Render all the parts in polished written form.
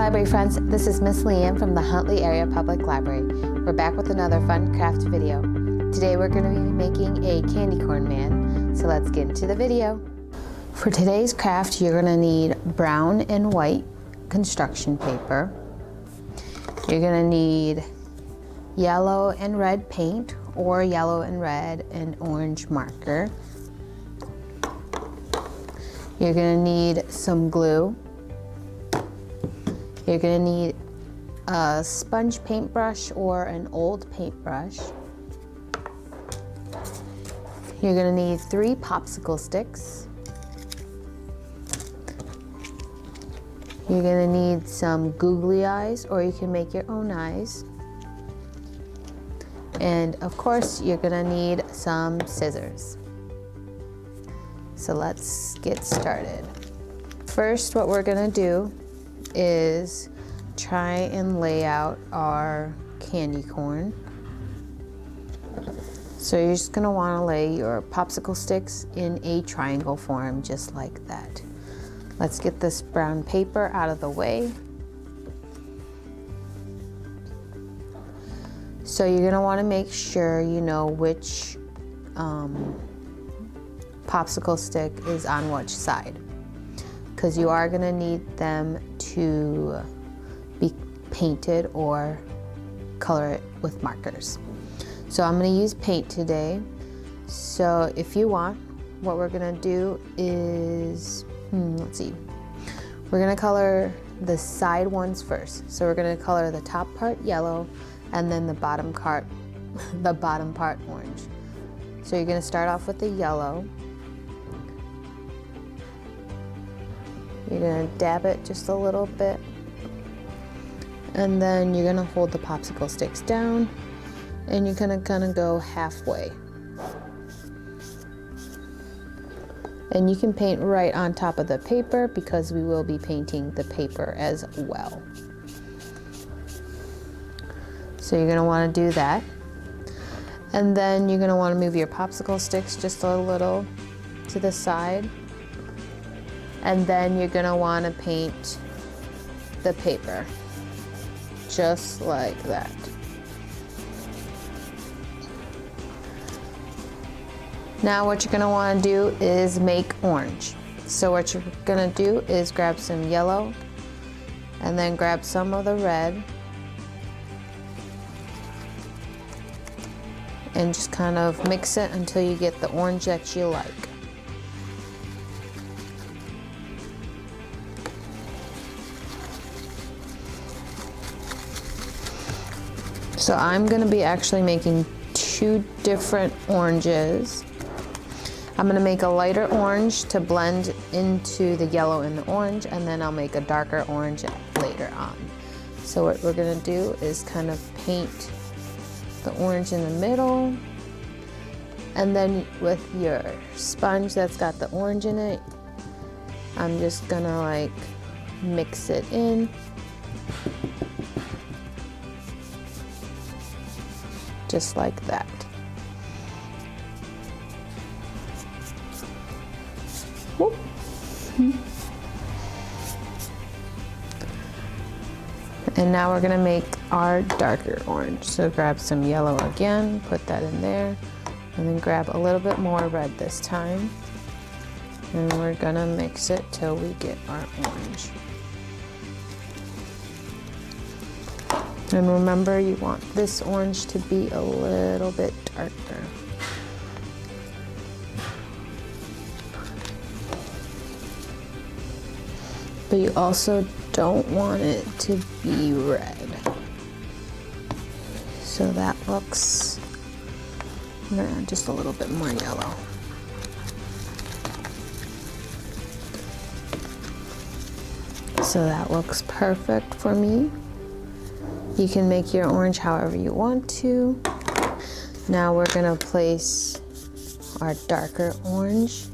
library friends, this is Miss Lian from the Huntley Area Public Library. We're back with another fun craft video. Today we're going to be making a candy corn man, so let's get into the video. For today's craft, you're going to need brown and white construction paper. You're going to need yellow and red paint, or yellow and red and orange marker. You're going to need some glue. You're going to need a sponge paintbrush or an old paintbrush. You're going to need 3 popsicle sticks. You're going to need some googly eyes, or you can make your own eyes. And of course, you're going to need some scissors. So let's get started. First, what we're going to do is try and lay out our candy corn. So you're just going to want to lay your popsicle sticks in a triangle form, just like that. Let's get this brown paper out of the way. So you're going to want to make sure you know which popsicle stick is on which side, because you are going to need them to be painted or color it with markers. So I'm going to use paint today. So if you want, what we're going to do is, let's see, we're going to color the side ones first. So we're going to color the top part yellow and then the bottom part orange. So you're going to start off with the yellow. You're going to dab it just a little bit, and then you're going to hold the popsicle sticks down, and you're going to kind of go halfway. And you can paint right on top of the paper, because we will be painting the paper as well. So you're going to want to do that. And then you're going to want to move your popsicle sticks just a little to the side. And then you're going to want to paint the paper, just like that. Now what you're going to want to do is make orange. So what you're going to do is grab some yellow, and then grab some of the red, and just kind of mix it until you get the orange that you like. So I'm going to be actually making 2 different oranges. I'm going to make a lighter orange to blend into the yellow and the orange, and then I'll make a darker orange later on. So what we're going to do is kind of paint the orange in the middle, and then with your sponge that's got the orange in it, I'm just going to like mix it in. Just like that. Whoop. And now we're gonna make our darker orange. So grab some yellow again, put that in there, and then grab a little bit more red this time. And we're gonna mix it till we get our orange. And remember, you want this orange to be a little bit darker. But you also don't want it to be red. So that looks, I'm gonna add just a little bit more yellow. So that looks perfect for me. You can make your orange however you want to. Now we're gonna place our darker orange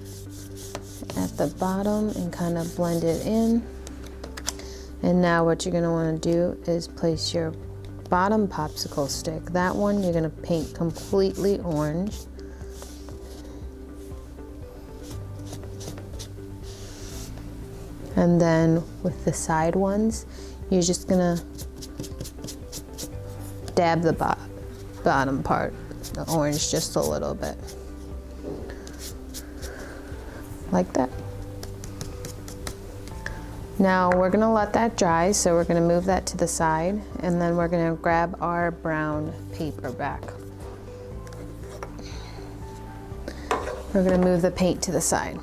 at the bottom and kind of blend it in. And now what you're gonna wanna do is place your bottom popsicle stick. That one you're gonna paint completely orange. And then with the side ones, You're just gonna dab the bottom part, the orange, just a little bit. Like that. Now we're gonna let that dry, so we're gonna move that to the side, and then we're gonna grab our brown paper back. We're gonna move the paint to the side.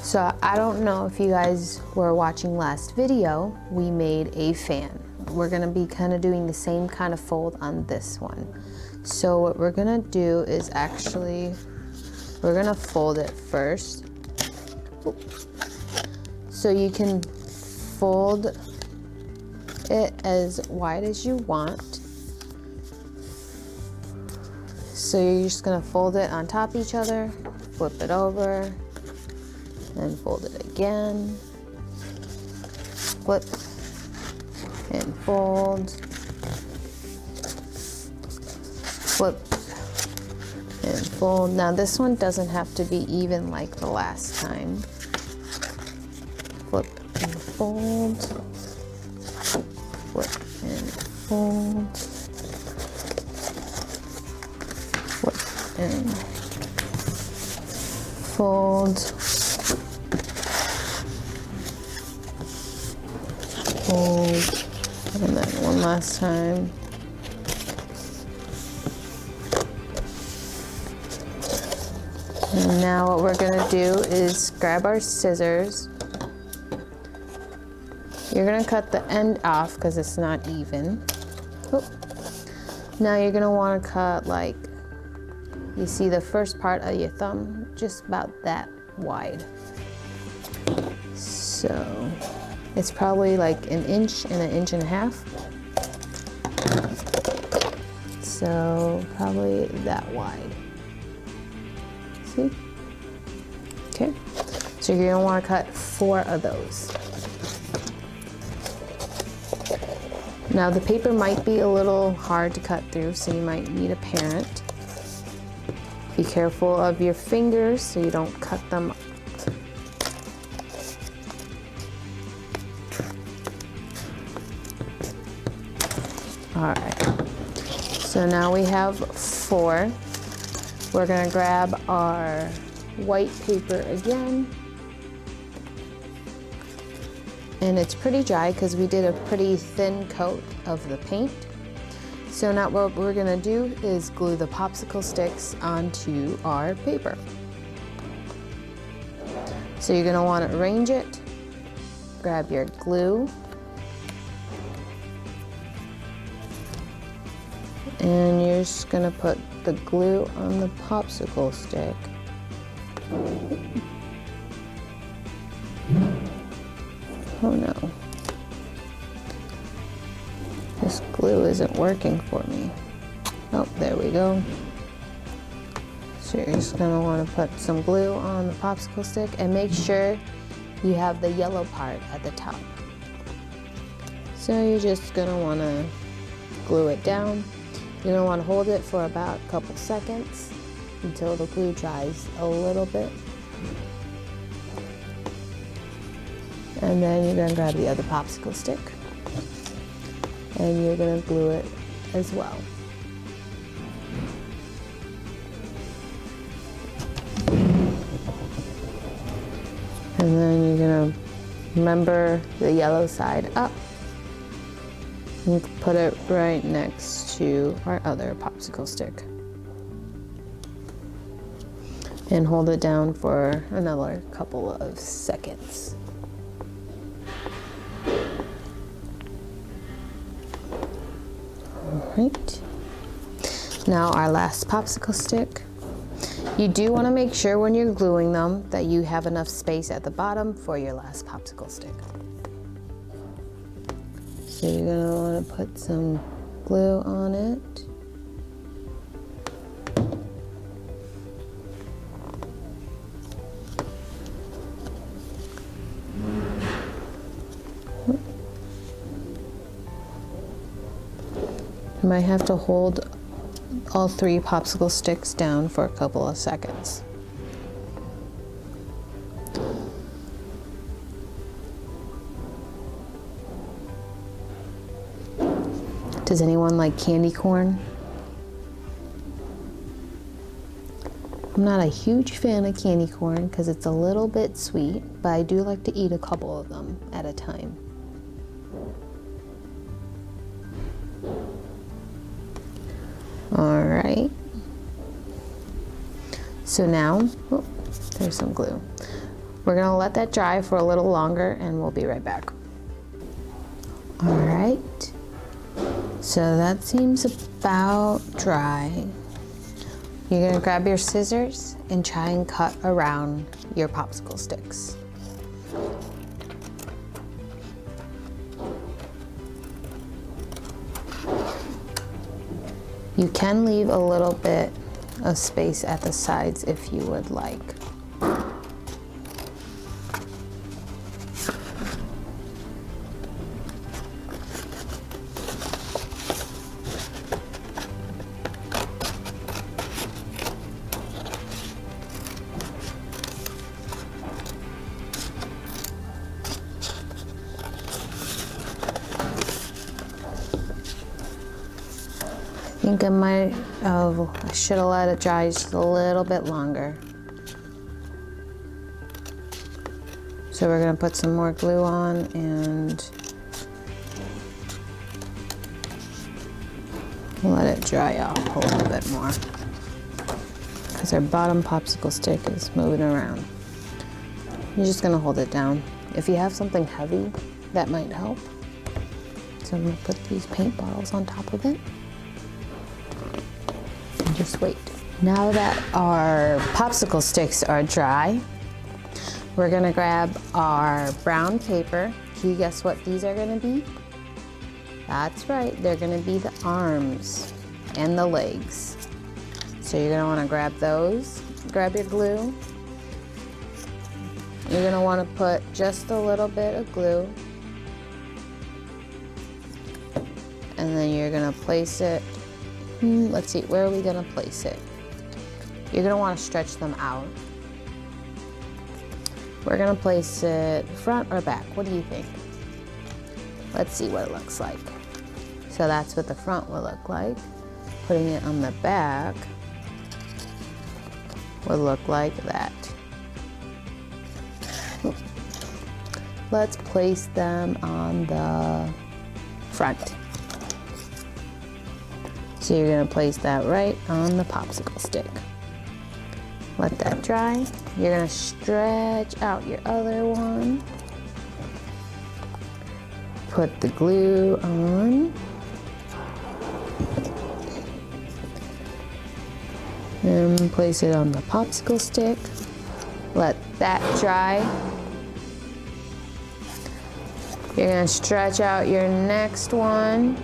So I don't know if you guys were watching last video, we made a fan. We're gonna be kind of doing the same kind of fold on this one. So what we're gonna do is actually, we're gonna fold it first. So you can fold it as wide as you want. So you're just gonna fold it on top of each other, flip it over, and fold it again, flip and fold, flip and fold. Now this one doesn't have to be even like the last time. Flip and fold, flip and fold, flip and fold, fold, and then one last time. And now what we're gonna do is grab our scissors. You're gonna cut the end off because it's not even. Oh. Now you're gonna wanna cut, like, you see the first part of your thumb, just about that wide. So it's probably like an inch and an inch and a half. So probably that wide. See? Okay. So you're gonna wanna cut 4 of those. Now the paper might be a little hard to cut through, so you might need a parent. Be careful of your fingers so you don't cut them. All right, so now we have 4. We're gonna grab our white paper again. And it's pretty dry because we did a pretty thin coat of the paint. So now what we're gonna do is glue the popsicle sticks onto our paper. So you're gonna wanna arrange it, grab your glue, and you're just gonna put the glue on the popsicle stick. Oh no. This glue isn't working for me. Oh, there we go. So you're just gonna wanna put some glue on the popsicle stick and make sure you have the yellow part at the top. So you're just gonna wanna glue it down. You're gonna wanna hold it for about a couple seconds until the glue dries a little bit. And then you're gonna grab the other popsicle stick and you're gonna glue it as well. And then you're gonna remember the yellow side up and put it right next to our other popsicle stick. And hold it down for another couple of seconds. Right. Now our last popsicle stick. You do want to make sure when you're gluing them that you have enough space at the bottom for your last popsicle stick. So you're going to want to put some glue on it. You might have to hold all 3 popsicle sticks down for a couple of seconds. Does anyone like candy corn? I'm not a huge fan of candy corn because it's a little bit sweet, but I do like to eat a couple of them at a time. All right. So now, oh, there's some glue. We're gonna let that dry for a little longer and we'll be right back. All right. So that seems about dry. You're gonna grab your scissors and try and cut around your popsicle sticks. You can leave a little bit of space at the sides if you would like. I think I should have let it dry just a little bit longer. So we're gonna put some more glue on and let it dry off a little bit more because our bottom popsicle stick is moving around. You're just gonna hold it down. If you have something heavy, that might help. So I'm gonna put these paint bottles on top of it. Just wait. Now that our popsicle sticks are dry, we're gonna grab our brown paper. Can you guess what these are gonna be? That's right, they're gonna be the arms and the legs. So you're gonna wanna grab those, grab your glue. You're gonna wanna put just a little bit of glue. And then you're gonna place it. Let's see, where are we gonna place it? You're gonna wanna stretch them out. We're gonna place it front or back? What do you think? Let's see what it looks like. So that's what the front will look like. Putting it on the back would look like that. Let's place them on the front. So you're gonna place that right on the popsicle stick. Let that dry. You're gonna stretch out your other one. Put the glue on. And place it on the popsicle stick. Let that dry. You're gonna stretch out your next one.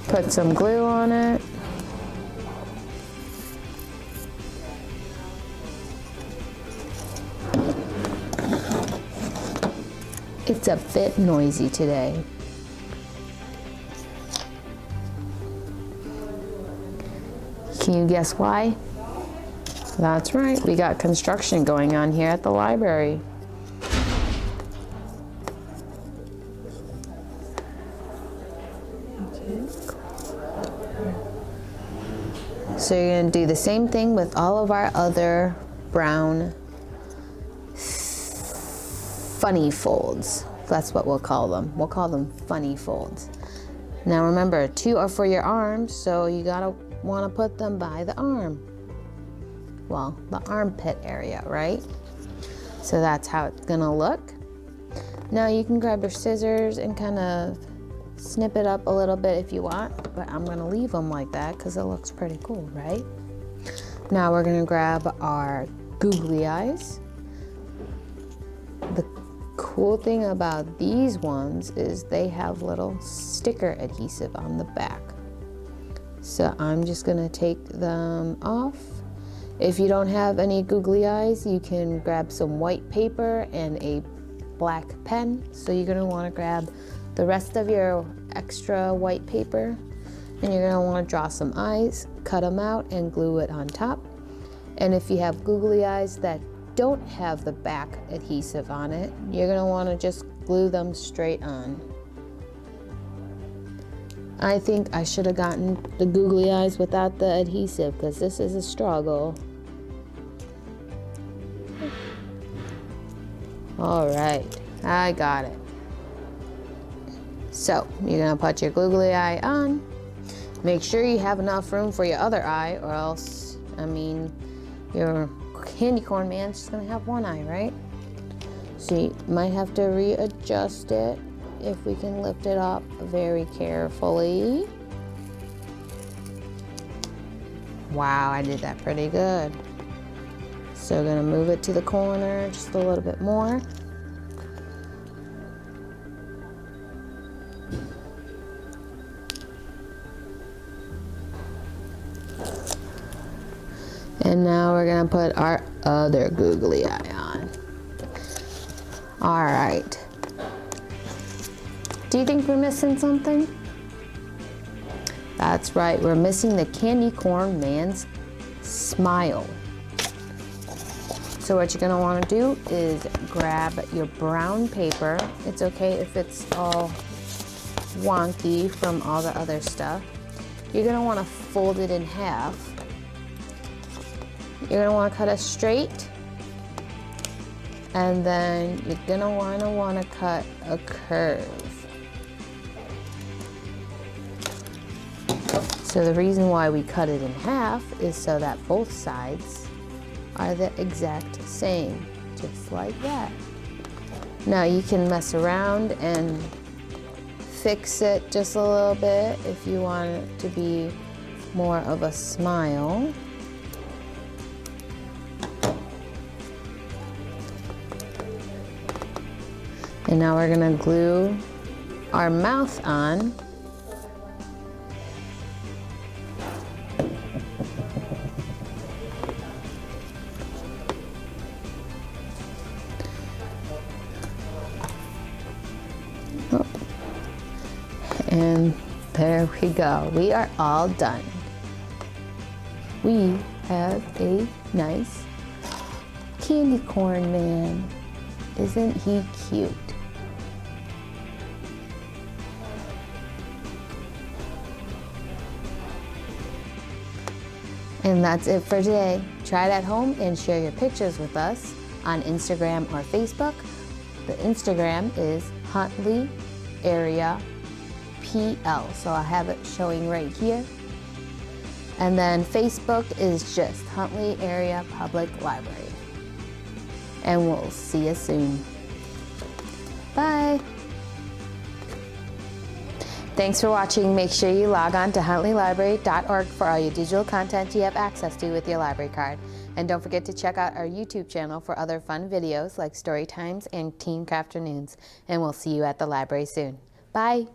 Put some glue on it. It's a bit noisy today. Can you guess why? That's right, we got construction going on here at the library. So you're gonna do the same thing with all of our other brown funny folds. That's what we'll call them. We'll call them funny folds. Now remember, 2 are for your arms, so you wanna put them by the arm. Well, the armpit area, right? So that's how it's gonna look. Now you can grab your scissors and kind of snip it up a little bit if you want, but I'm gonna leave them like that because it looks pretty cool, right? Now we're gonna grab our googly eyes. The cool thing about these ones is they have little sticker adhesive on the back. So I'm just gonna take them off. If you don't have any googly eyes, you can grab some white paper and a black pen. So you're gonna wanna grab the rest of your extra white paper and you're gonna wanna draw some eyes, cut them out and glue it on top. And if you have googly eyes that don't have the back adhesive on it, you're gonna wanna just glue them straight on. I think I should have gotten the googly eyes without the adhesive because this is a struggle. All right, I got it. So you're gonna put your googly eye on. Make sure you have enough room for your other eye, or else, I mean, your candy corn man's just gonna have one eye, right? So you might have to readjust it if we can lift it up very carefully. Wow, I did that pretty good. So gonna move it to the corner just a little bit more. And now we're gonna put our other googly eye on. All right. Do you think we're missing something? That's right, we're missing the candy corn man's smile. So what you're gonna wanna do is grab your brown paper. It's okay if it's all wonky from all the other stuff. You're gonna wanna fold it in half. You're gonna wanna cut it straight, and then you're gonna wanna cut a curve. So the reason why we cut it in half is so that both sides are the exact same, just like that. Now you can mess around and fix it just a little bit if you want it to be more of a smile. And now we're gonna glue our mouth on. Oh. And there we go. We are all done. We have a nice candy corn man. Isn't he cute? And that's it for today. Try it at home and share your pictures with us on Instagram or Facebook. The Instagram is Huntley Area PL, so I have it showing right here. And then Facebook is just Huntley Area Public Library. And we'll see you soon. Bye. Thanks for watching. Make sure you log on to huntleylibrary.org for all your digital content you have access to with your library card. And don't forget to check out our YouTube channel for other fun videos like story times and teen crafternoons. And we'll see you at the library soon. Bye.